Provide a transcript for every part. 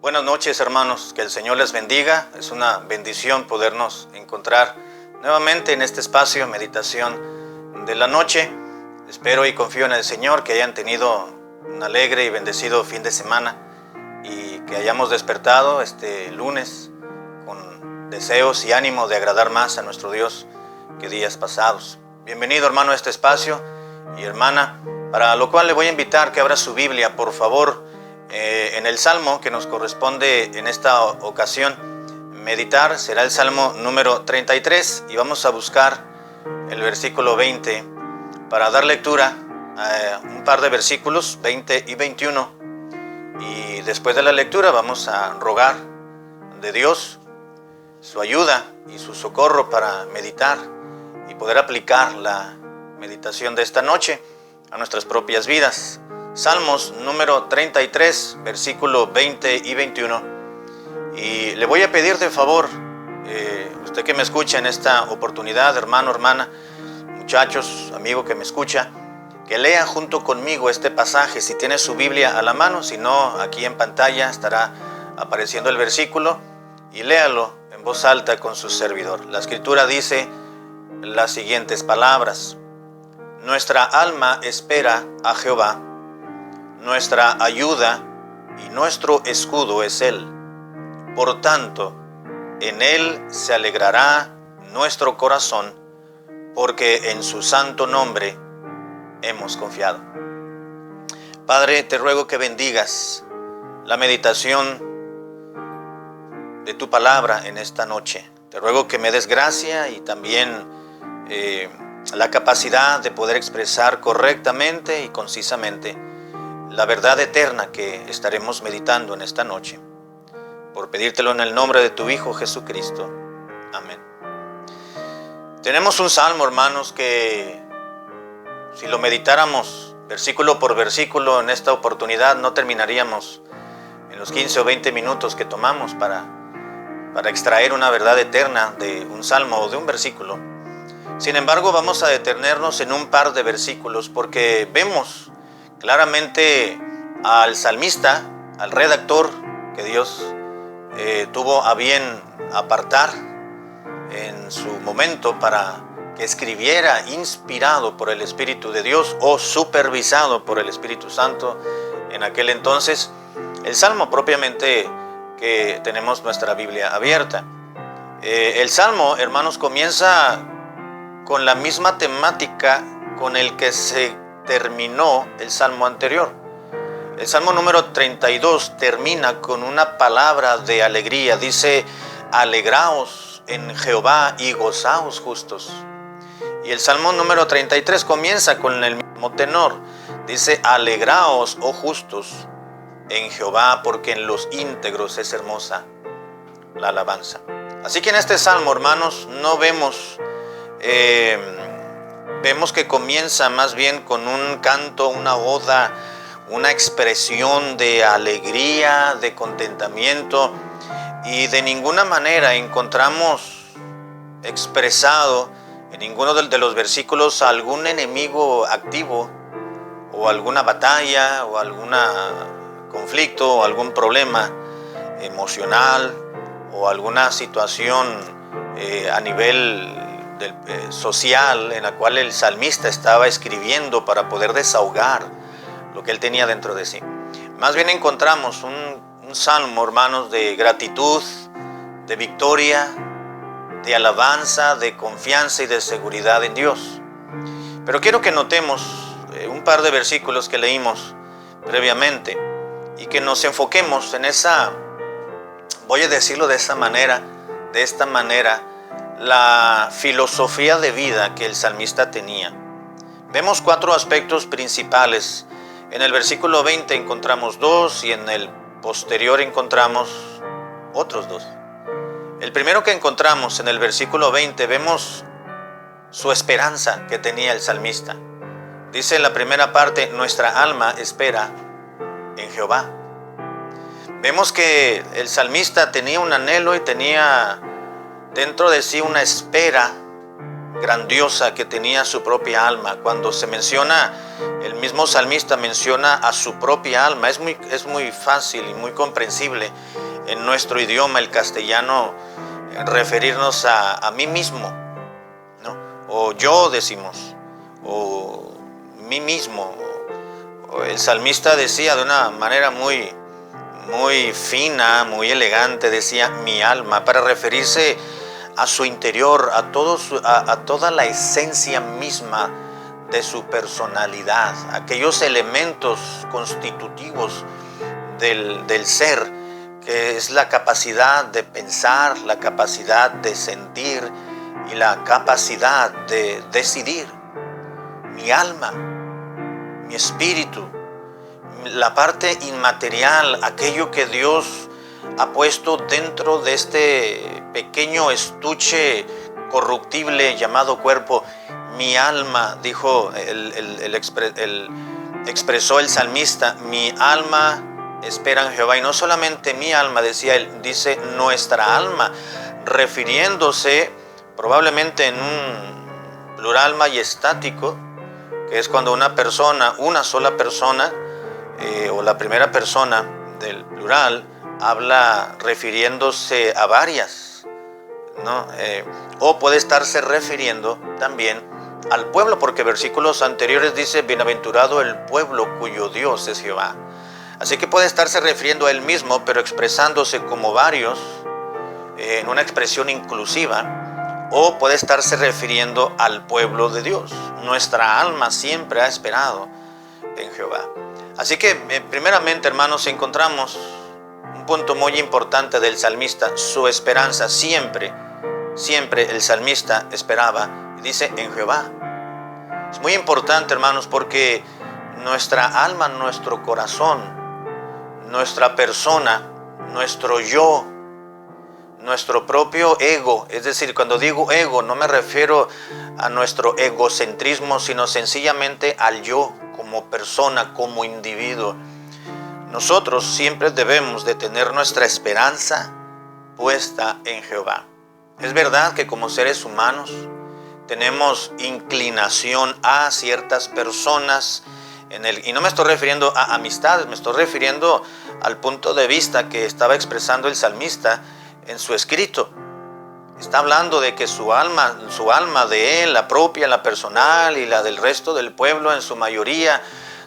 Buenas noches, hermanos, que el Señor les bendiga. Es una bendición podernos encontrar nuevamente en este espacio, meditación de la noche. Espero y confío en el Señor que hayan tenido un alegre y bendecido fin de semana y que hayamos despertado este lunes con deseos y ánimo de agradar más a nuestro Dios que días pasados. Bienvenido, hermano, a este espacio y hermana, para lo cual le voy a invitar que abra su Biblia, por favor, en el Salmo que nos corresponde en esta ocasión meditar. Será el Salmo número 33 y vamos a buscar el versículo 20 para dar lectura a un par de versículos, 20 y 21, y después de la lectura vamos a rogar de Dios su ayuda y su socorro para meditar y poder aplicar la meditación de esta noche a nuestras propias vidas. Salmos número 33, versículo 20 y 21. Y le voy a pedir de favor, usted que me escucha en esta oportunidad, hermano, hermana, muchachos, amigo que me escucha, que lea junto conmigo este pasaje. Si tiene su Biblia a la mano, si no, aquí en pantalla estará apareciendo el versículo, y léalo en voz alta con su servidor. La Escritura dice las siguientes palabras: Nuestra alma espera a Jehová, nuestra ayuda y nuestro escudo es Él. Por tanto, en Él se alegrará nuestro corazón, porque en su santo nombre hemos confiado. Padre, te ruego que bendigas la meditación de tu palabra en esta noche. Te ruego que me des gracia y también la capacidad de poder expresar correctamente y concisamente la verdad eterna que estaremos meditando en esta noche. Por pedírtelo en el nombre de tu Hijo Jesucristo. Amén. Tenemos un salmo, hermanos, que si lo meditáramos versículo por versículo en esta oportunidad no terminaríamos en los 15 o 20 minutos que tomamos para extraer una verdad eterna de un salmo o de un versículo. Sin embargo, vamos a detenernos en un par de versículos porque vemos claramente al salmista, al redactor que Dios tuvo a bien apartar en su momento para que escribiera, inspirado por el Espíritu de Dios o supervisado por el Espíritu Santo en aquel entonces, el Salmo propiamente que tenemos nuestra Biblia abierta. El Salmo, hermanos, comienza con la misma temática con el que se terminó el Salmo anterior. El Salmo número 32 termina con una palabra de alegría. Dice: alegraos en Jehová y gozaos justos. Y el Salmo número 33 comienza con el mismo tenor. Dice: alegraos, oh justos, en Jehová, porque en los íntegros es hermosa la alabanza. Así que en este Salmo, hermanos, no vemos que comienza más bien con un canto, una oda, una expresión de alegría, de contentamiento, y de ninguna manera encontramos expresado en ninguno de los versículos algún enemigo activo o alguna batalla o algún conflicto o algún problema emocional o alguna situación a nivel social en la cual el salmista estaba escribiendo para poder desahogar lo que él tenía dentro de sí. Más bien encontramos un salmo, hermanos, de gratitud, de victoria, de alabanza, de confianza y de seguridad en Dios. Pero quiero que notemos un par de versículos que leímos previamente y que nos enfoquemos en esa, voy a decirlo de esta manera, la filosofía de vida que el salmista tenía. Vemos 4 aspectos principales. En el versículo 20 encontramos 2 y en el posterior encontramos otros 2. El primero que encontramos en el versículo 20, vemos su esperanza que tenía el salmista. Dice en la primera parte: nuestra alma espera en Jehová. Vemos que el salmista tenía un anhelo y tenía dentro de sí una espera grandiosa que tenía su propia alma. Cuando se menciona, el mismo salmista menciona a su propia alma. Es muy fácil y muy comprensible en nuestro idioma, el castellano, referirnos a mí mismo, ¿no? O yo decimos, o mí mismo. O el salmista decía de una manera muy fina, muy elegante, decía mi alma, para referirse a su interior, a toda la esencia misma de su personalidad, aquellos elementos constitutivos del ser, que es la capacidad de pensar, la capacidad de sentir y la capacidad de decidir. Mi alma, mi espíritu, la parte inmaterial, aquello que Dios ha puesto dentro de este pequeño estuche corruptible llamado cuerpo. Mi alma, dijo expresó el salmista, mi alma espera en Jehová. Y no solamente mi alma, decía él, dice nuestra alma, refiriéndose probablemente en un plural majestático, que es cuando una sola persona, o la primera persona del plural, habla refiriéndose a varias, ¿no? O puede estarse refiriendo también al pueblo, porque versículos anteriores dice, bienaventurado el pueblo cuyo Dios es Jehová. Así que puede estarse refiriendo a él mismo, pero expresándose como varios, en una expresión inclusiva, o puede estarse refiriendo al pueblo de Dios. Nuestra alma siempre ha esperado en Jehová. Así que, primeramente, hermanos, encontramos un punto muy importante del salmista, su esperanza. Siempre el salmista esperaba, y dice, en Jehová. Es muy importante, hermanos, porque nuestra alma, nuestro corazón, nuestra persona, nuestro yo, nuestro propio ego, es decir, cuando digo ego, no me refiero a nuestro egocentrismo, sino sencillamente al yo como persona, como individuo. Nosotros siempre debemos de tener nuestra esperanza puesta en Jehová. Es verdad que como seres humanos tenemos inclinación a ciertas personas, y no me estoy refiriendo a amistades, me estoy refiriendo al punto de vista que estaba expresando el salmista en su escrito. Está hablando de que su alma de él, la propia, la personal y la del resto del pueblo en su mayoría,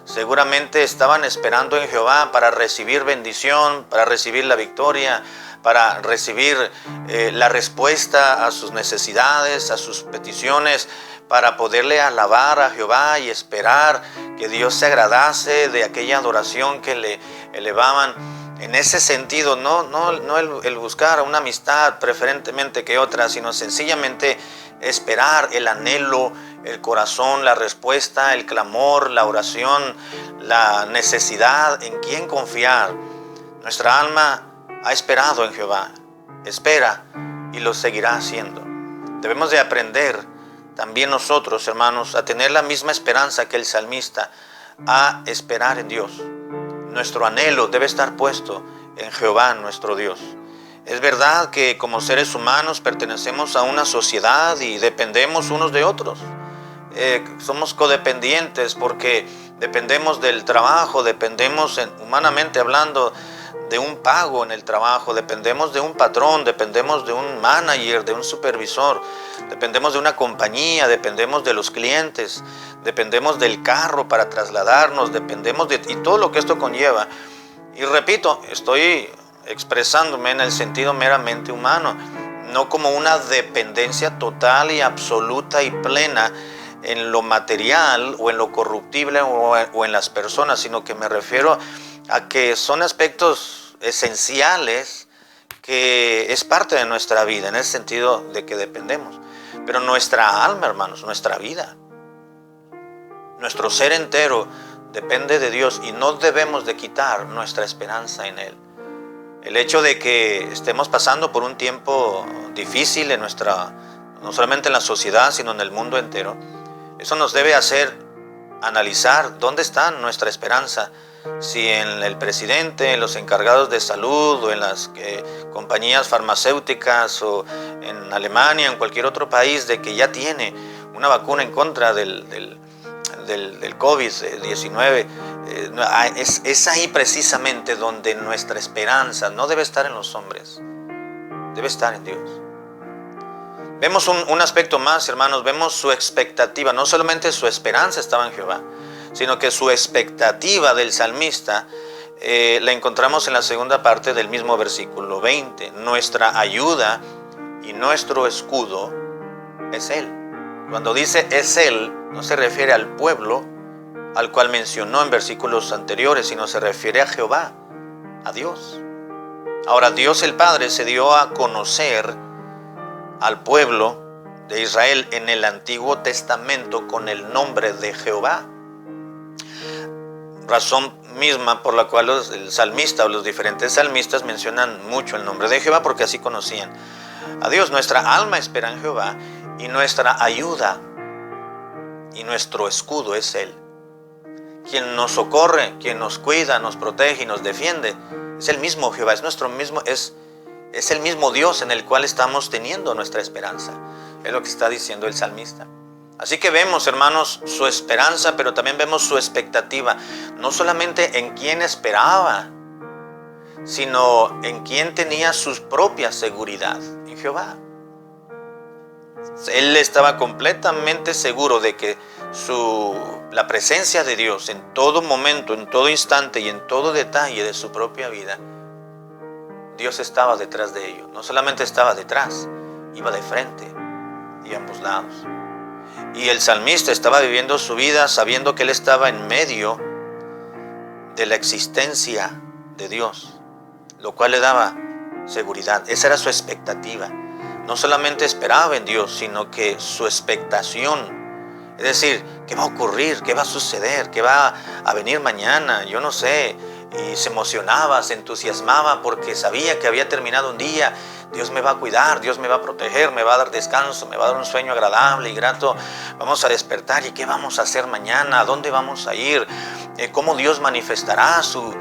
seguramente estaban esperando en Jehová para recibir bendición, para recibir la victoria, para recibir la respuesta a sus necesidades, a sus peticiones, para poderle alabar a Jehová y esperar que Dios se agradase de aquella adoración que le elevaban. En ese sentido, no el buscar una amistad preferentemente que otra, sino sencillamente esperar, el anhelo, el corazón, la respuesta, el clamor, la oración, la necesidad, en quién confiar. Nuestra alma ha esperado en Jehová, espera y lo seguirá haciendo. Debemos de aprender también nosotros, hermanos, a tener la misma esperanza que el salmista, a esperar en Dios. Nuestro anhelo debe estar puesto en Jehová, nuestro Dios. Es verdad que como seres humanos pertenecemos a una sociedad y dependemos unos de otros. Somos codependientes porque dependemos del trabajo, dependemos humanamente hablando de un pago en el trabajo, dependemos de un patrón, dependemos de un manager, de un supervisor, dependemos de una compañía, dependemos de los clientes, dependemos del carro para trasladarnos, y todo lo que esto conlleva. Y repito, estoy expresándome en el sentido meramente humano, no como una dependencia total y absoluta y plena en lo material o en lo corruptible o en las personas, sino que me refiero a que son aspectos esenciales que es parte de nuestra vida, en el sentido de que dependemos. Pero nuestra alma, hermanos, nuestra vida, nuestro ser entero depende de Dios y no debemos de quitar nuestra esperanza en Él. El hecho de que estemos pasando por un tiempo difícil no solamente en la sociedad, sino en el mundo entero, eso nos debe hacer analizar dónde está nuestra esperanza si en el presidente, en los encargados de salud o en las compañías farmacéuticas o en Alemania, en cualquier otro país, de que ya tiene una vacuna en contra del COVID-19, es ahí precisamente donde nuestra esperanza no debe estar en los hombres, debe estar en Dios. Vemos un aspecto más, hermanos, vemos su expectativa. No solamente su esperanza estaba en Jehová, sino que su expectativa del salmista la encontramos en la segunda parte del mismo versículo 20. Nuestra ayuda y nuestro escudo es Él. Cuando dice es Él, no se refiere al pueblo al cual mencionó en versículos anteriores, sino se refiere a Jehová, a Dios. Ahora, Dios el Padre se dio a conocer al pueblo de Israel en el Antiguo Testamento con el nombre de Jehová. Razón misma por la cual el salmista o los diferentes salmistas mencionan mucho el nombre de Jehová, porque así conocían a Dios. Nuestra alma espera en Jehová y nuestra ayuda y nuestro escudo es Él. Quien nos socorre, quien nos cuida, nos protege y nos defiende es el mismo Jehová, es el mismo Dios en el cual estamos teniendo nuestra esperanza. Es lo que está diciendo el salmista. Así que vemos, hermanos, su esperanza, pero también vemos su expectativa. No solamente en quién esperaba, sino en quién tenía su propia seguridad, en Jehová. Él estaba completamente seguro de que la presencia de Dios en todo momento, en todo instante y en todo detalle de su propia vida, Dios estaba detrás de ello. No solamente estaba detrás, iba de frente y a ambos lados. Y el salmista estaba viviendo su vida sabiendo que él estaba en medio de la existencia de Dios, lo cual le daba seguridad. Esa era su expectativa. No solamente esperaba en Dios, sino que su expectación, es decir, ¿qué va a ocurrir? ¿Qué va a suceder? ¿Qué va a venir mañana? Yo no sé. Y se emocionaba, se entusiasmaba porque sabía que había terminado un día. Dios me va a cuidar, Dios me va a proteger, me va a dar descanso, me va a dar un sueño agradable y grato. Vamos a despertar. ¿Y qué vamos a hacer mañana? ¿A dónde vamos a ir? ¿Cómo Dios manifestará su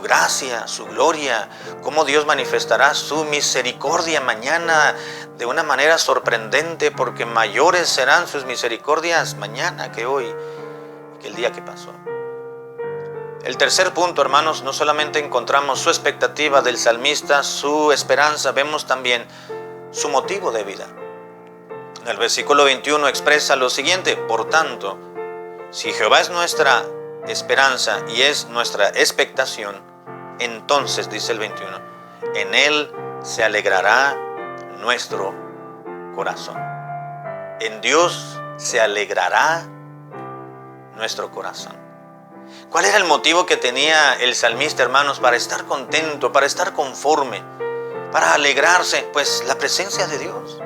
gracia, su gloria? ¿Cómo Dios manifestará su misericordia mañana de una manera sorprendente? Porque mayores serán sus misericordias mañana que hoy, que el día que pasó. El tercer punto, hermanos, no solamente encontramos su expectativa del salmista, su esperanza, vemos también su motivo de vida. En el versículo 21 expresa lo siguiente: por tanto, si Jehová es nuestra esperanza y es nuestra expectación, entonces, dice el 21, en Él se alegrará nuestro corazón. En Dios se alegrará nuestro corazón. ¿Cuál era el motivo que tenía el salmista, hermanos, para estar contento, para estar conforme, para alegrarse? Pues la presencia de Dios.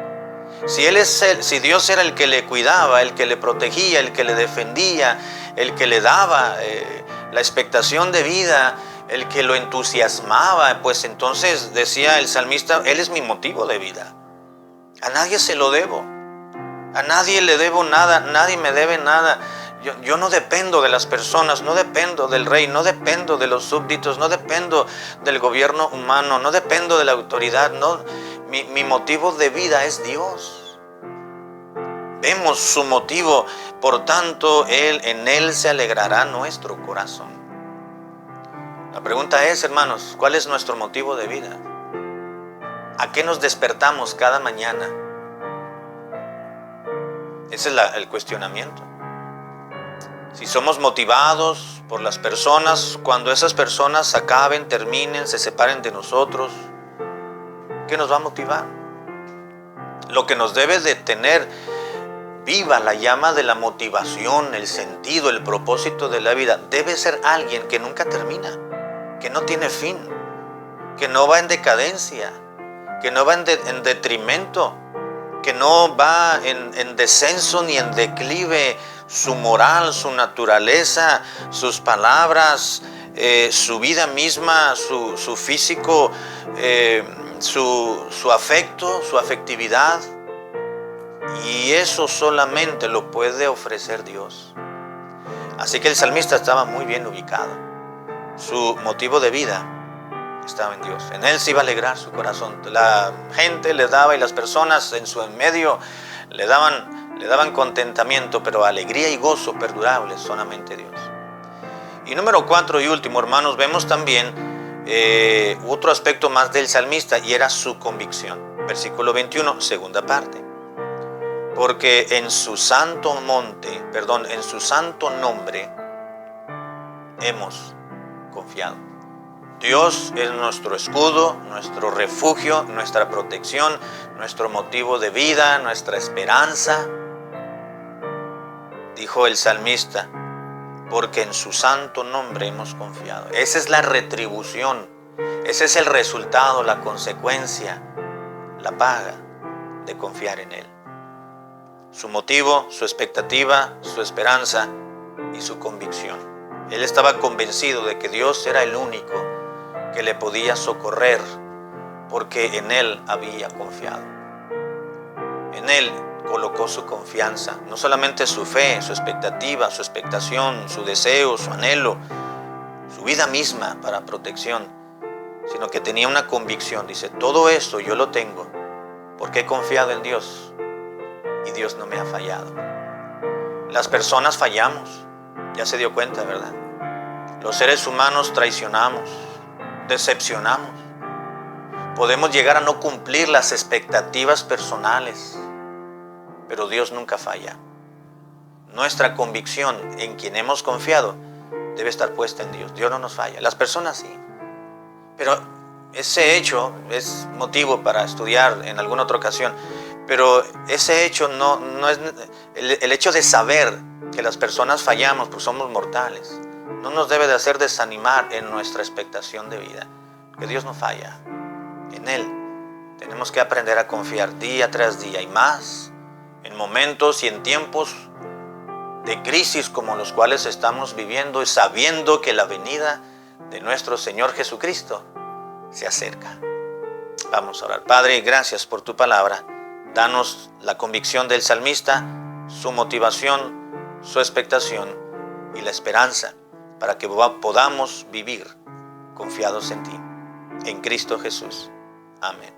Si Dios era el que le cuidaba, el que le protegía, el que le defendía, el que le daba la expectación de vida, el que lo entusiasmaba, pues entonces decía el salmista, Él es mi motivo de vida. A nadie se lo debo, a nadie le debo nada, nadie me debe nada. Yo no dependo de las personas, no dependo del rey, no dependo de los súbditos, no dependo del gobierno humano, no dependo de la autoridad. No, mi motivo de vida es Dios. Vemos su motivo, por tanto, en Él se alegrará nuestro corazón. La pregunta es, hermanos, ¿cuál es nuestro motivo de vida? ¿A qué nos despertamos cada mañana? Ese es el cuestionamiento. Si somos motivados por las personas, cuando esas personas acaben, terminen, se separen de nosotros, ¿qué nos va a motivar? Lo que nos debe de tener viva la llama de la motivación, el sentido, el propósito de la vida, debe ser alguien que nunca termina, que no tiene fin, que no va en decadencia, que no va en detrimento, que no va en descenso ni en declive. Su moral, su naturaleza, sus palabras, su vida misma, su físico, su afecto, su afectividad. Y eso solamente lo puede ofrecer Dios. Así que el salmista estaba muy bien ubicado. Su motivo de vida estaba en Dios. En Él se iba a alegrar su corazón. La gente le daba y las personas en su medio le daban contentamiento, pero alegría y gozo perdurables solamente Dios. Y número 4 y último, hermanos, vemos también otro aspecto más del salmista, y era su convicción. Versículo 21, segunda parte. Porque en su santo nombre hemos confiado. Dios es nuestro escudo, nuestro refugio, nuestra protección, nuestro motivo de vida, nuestra esperanza. Dijo el salmista, porque en su santo nombre hemos confiado. Esa es la retribución, ese es el resultado, la consecuencia, la paga de confiar en Él. Su motivo, su expectativa, su esperanza y su convicción. Él estaba convencido de que Dios era el único que le podía socorrer, porque en Él había confiado. En Él colocó su confianza, no solamente su fe, su expectativa, su expectación, su deseo, su anhelo, su vida misma para protección, sino que tenía una convicción. Dice, todo esto yo lo tengo porque he confiado en Dios y Dios no me ha fallado. Las personas fallamos, ya se dio cuenta, ¿verdad? Los seres humanos traicionamos, decepcionamos. Podemos llegar a no cumplir las expectativas personales, pero Dios nunca falla. Nuestra convicción en quien hemos confiado debe estar puesta en Dios. Dios no nos falla. Las personas sí. Pero ese hecho es motivo para estudiar en alguna otra ocasión. Pero ese hecho no es el hecho de saber que las personas fallamos, pues somos mortales, no nos debe de hacer desanimar en nuestra expectación de vida, que Dios no falla. En Él tenemos que aprender a confiar día tras día y más en momentos y en tiempos de crisis como los cuales estamos viviendo, y sabiendo que la venida de nuestro Señor Jesucristo se acerca. Vamos a orar. Padre, gracias por tu palabra. Danos la convicción del salmista, su motivación, su expectación y la esperanza para que podamos vivir confiados en ti. En Cristo Jesús. Amén.